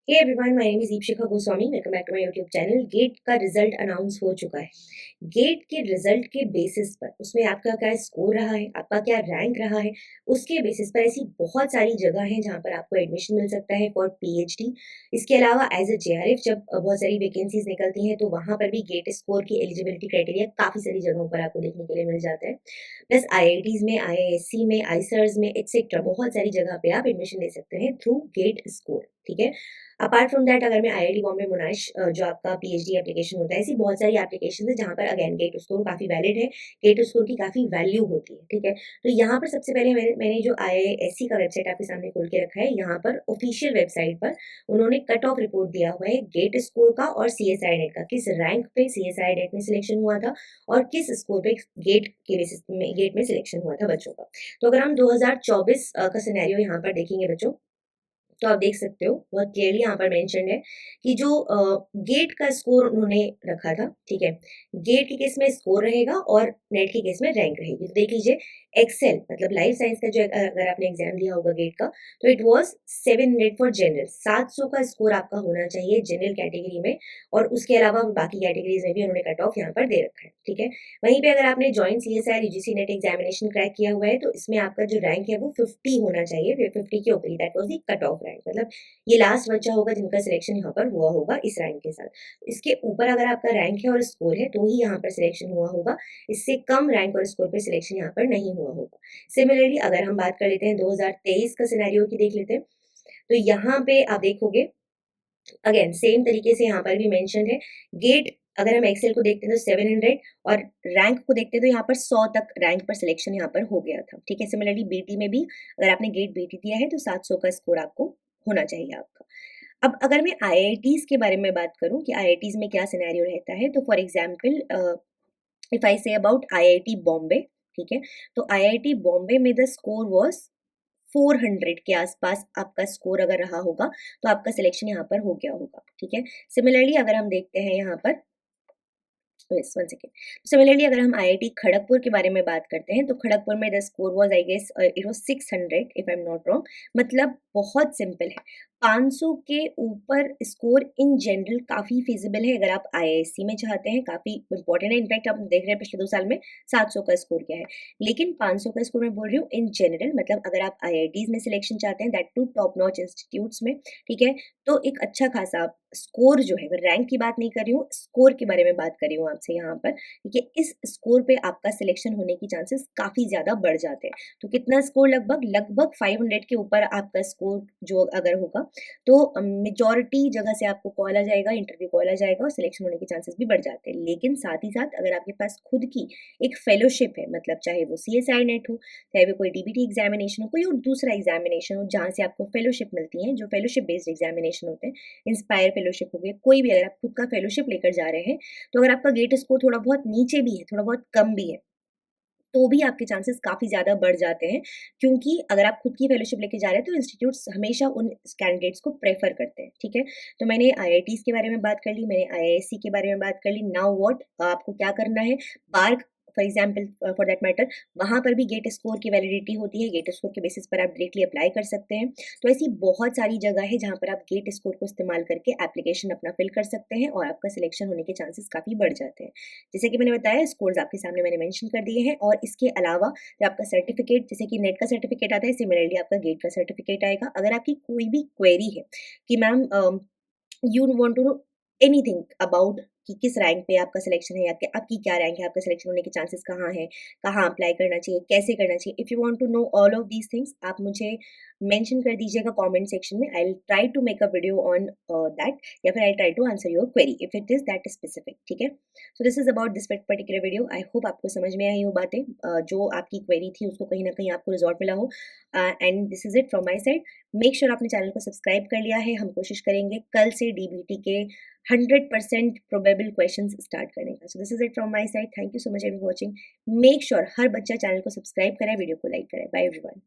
Hey everyone, my name is Deepshikha Goswami. Welcome back to my YouTube channel. GATE का result announce हो चुका है। Gate के रिजल्ट के बेसिस पर उसमें आपका क्या स्कोर रहा है, आपका क्या रैंक रहा है, उसके बेसिस पर ऐसी बहुत सारी जगह हैं जहां पर आपको एडमिशन मिल सकता है फॉर पीएचडी। इसके अलावा एज ए जेआरएफ जब बहुत सारी वैकेंसीज निकलती हैं तो वहां पर भी गेट स्कोर की एलिजिबिलिटी क्राइटेरिया काफी सारी जगहों पर आपको देखने के लिए मिल जाता है। प्लस आईआईटीज में, आईआईएससी में, आईसर्स में एक्सेट्रा बहुत सारी जगह पे आप एडमिशन ले सकते हैं थ्रू गेट स्कोर। ठीक है। अपार्ट फ्रॉम दैट, अगर मैं आईआईटी बॉम्बे मोनाश जो आपका पीएचडी एप्लीकेशन होता है, ऐसी बहुत सारी एप्लीकेशन है जहाँ पर अगेन गेट स्कोर काफी वैलिड है, गेट स्कोर की काफी वैल्यू होती है। ठीक है। तो यहाँ पर सबसे पहले मैंने जो आईआईएससी का वेबसाइट आपके सामने खोल के रखा है, यहाँ पर ऑफिशियल वेबसाइट पर उन्होंने कट ऑफ रिपोर्ट दिया हुआ है गेट स्कोर का और सीएसआई नेट का, किस रैंक पे सीएसआई नेट में सिलेक्शन हुआ था और किस स्कोर पे गेट के बेसिस में गेट में सिलेक्शन हुआ था बच्चों का। तो अगर हम 2024 का सिनेरियो यहाँ पर देखेंगे बच्चों, तो आप देख सकते हो बहुत क्लियरली यहाँ पर मेंशन है कि जो गेट का स्कोर उन्होंने रखा था। ठीक है। गेट के केस में स्कोर रहेगा और नेट के केस में रैंक रहेगी। तो देख लीजिए, एक्सेल मतलब लाइफ साइंस का जो अगर आपने एग्जाम दिया होगा गेट का, तो इट वाज 700 फॉर जनरल। 700 का स्कोर आपका होना चाहिए जनरल कैटेगरी में, और उसके अलावा बाकी कैटेगरीज में भी उन्होंने कट ऑफ यहाँ पर दे रखा है। ठीक है। वहीं पे अगर आपने joint CSI UGC net examination crack किया हुआ है तो इसमें आपका जो रैंक है वो 50 होना चाहिए, 50 के ऊपर ही। That was the cut off rank, मतलब ये लास्ट बच्चा होगा जिनका सिलेक्शन यहाँ पर हुआ होगा इस रैंक के साथ। इसके ऊपर अगर आपका रैंक है और स्कोर है तो ही यहाँ पर सिलेक्शन हुआ होगा, इससे कम रैंक और स्कोर पे सिलेक्शन यहाँ पर नहीं हुआ होगा। सिमिलरली अगर हम बात कर लेते हैं 2023 का सिनेरियो की, देख लेते हैं। तो यहाँ पे आप देखोगे अगेन सेम तरीके से यहाँ पर भी मेंशन है। गेट अगर हम एक्सेल को देखते हैं तो 700, और रैंक को देखते हैं तो यहाँ पर 100 तक रैंक पर सिलेक्शन यहाँ पर हो गया था। ठीक है। सिमिलरली बीटी में भी अगर आपने गेट बीटी दिया है तो 700 का स्कोर आपको होना चाहिए आपका। अब अगर मैं आईआईटीज के बारे में बात करूं कि आईआईटीज में क्या सिनेरियो रहता है, तो for example if I say about IIT Bombay, ठीक है, तो आईआईटी बॉम्बे में द स्कोर वाज 400 के आसपास आपका स्कोर अगर रहा होगा तो आपका सिलेक्शन यहाँ पर हो गया होगा। ठीक है। सिमिलरली अगर हम देखते हैं यहाँ पर, यस वन सेकेंड, सिमिलरली अगर हम आईआईटी खड़गपुर के बारे में बात करते हैं तो खड़गपुर में the score was I guess it was 600 if I am not wrong. मतलब बहुत सिंपल है, 500 के ऊपर स्कोर इन जनरल काफी फिजिबल है अगर आप आईआईएससी में चाहते हैं, काफी इंपॉर्टेंट है। इनफैक्ट आप देख रहे हैं पिछले 2 साल में 700 का स्कोर क्या है, लेकिन 500 का स्कोर मैं बोल रही हूँ इन जनरल, मतलब अगर आप आईआईटीज में सिलेक्शन चाहते हैं that to top notch institutes में। ठीक है। तो एक अच्छा खासा स्कोर जो है, रैंक की बात नहीं कर रही हूँ, स्कोर के बारे में बात कर रही हूँ आपसे यहाँ पर। देखिए इस स्कोर पे आपका सिलेक्शन होने की चांसेस काफी ज्यादा बढ़ जाते हैं। तो कितना स्कोर, लगभग लगभग 500 के ऊपर आपका स्कोर जो अगर होगा तो मेजॉरिटी जगह से आपको कॉल आ जाएगा, इंटरव्यू कॉल आ जाएगा और सिलेक्शन होने के चांसेस भी बढ़ जाते हैं। लेकिन साथ ही साथ अगर आपके पास खुद की एक फेलोशिप है, मतलब चाहे वो सीएसआई नेट हो, चाहे वो कोई डीबीटी एग्जामिनेशन हो, कोई और दूसरा एग्जामिनेशन हो जहाँ से आपको फेलोशिप मिलती है, जो फेलोशिप बेस्ड एग्जामिनेशन होते हैं, इंस्पायर फेलोशिप हो गया, कोई भी अगर आप खुद का फेलोशिप लेकर जा रहे हैं, तो अगर आपका गेट स्कोर थोड़ा बहुत नीचे भी है, थोड़ा बहुत कम भी है, तो भी आपके चांसेस काफ़ी ज़्यादा बढ़ जाते हैं। क्योंकि अगर आप खुद की फेलोशिप लेके जा रहे हैं तो इंस्टीट्यूट्स हमेशा उन कैंडिडेट्स को प्रेफर करते हैं। ठीक है। तो मैंने आईआईटीज़ के बारे में बात कर ली, मैंने आईआईएससी के बारे में बात कर ली। नाउ व्हाट, आपको क्या करना है, बार for example for that matter, वहां पर भी गेट स्कोर की वैलिडिटी होती है, गेट स्कोर के बेसिस पर आप डायरेक्टली अप्लाई कर सकते हैं। तो ऐसी बहुत सारी जगह है जहां पर आप गेट स्कोर को इस्तेमाल करके एप्लीकेशन अपना फिल कर सकते हैं और आपका सिलेक्शन होने के चांसेस काफ़ी बढ़ जाते हैं। जैसे कि मैंने बताया, स्कोर्स आपके सामने मैंने मेंशन कर दिए हैं, और इसके अलावा जो आपका सर्टिफिकेट, जैसे कि नेट का सर्टिफिकेट आता है, सिमिलरली आपका गेट का सर्टिफिकेट आएगा। अगर आपकी कोई भी क्वेरी है कि ma'am you want to know anything about कि किस रैंक पे आपका सिलेक्शन है, या आपकी क्या रैंक है, आपका सिलेक्शन होने के चांसेस कहाँ हैं, कहाँ अप्लाई करना चाहिए, कैसे करना चाहिए, if you want to know all of these things, आप मुझे मेंशन कर दीजिएगा कमेंट सेक्शन में। I will try to make a video on that, या फिर I try to answer your query if it is that specific. ठीक है। So this is about this particular video. I hope आपको समझ में आई हो बातें, जो आपकी क्वेरी थी उसको कहीं ना कहीं आपको रिजॉल्व मिला हो। And this is it from my side. Make sure आपने चैनल को सब्सक्राइब कर लिया है। हम कोशिश करेंगे कल से डीबीटी के 100% प्रोबेबल क्वेश्चन स्टार्ट करने का। So this is it from my side. Thank you so much for watching. Make sure हर बच्चा चैनल को सब्सक्राइब करे, वीडियो को लाइक करे। Bye everyone.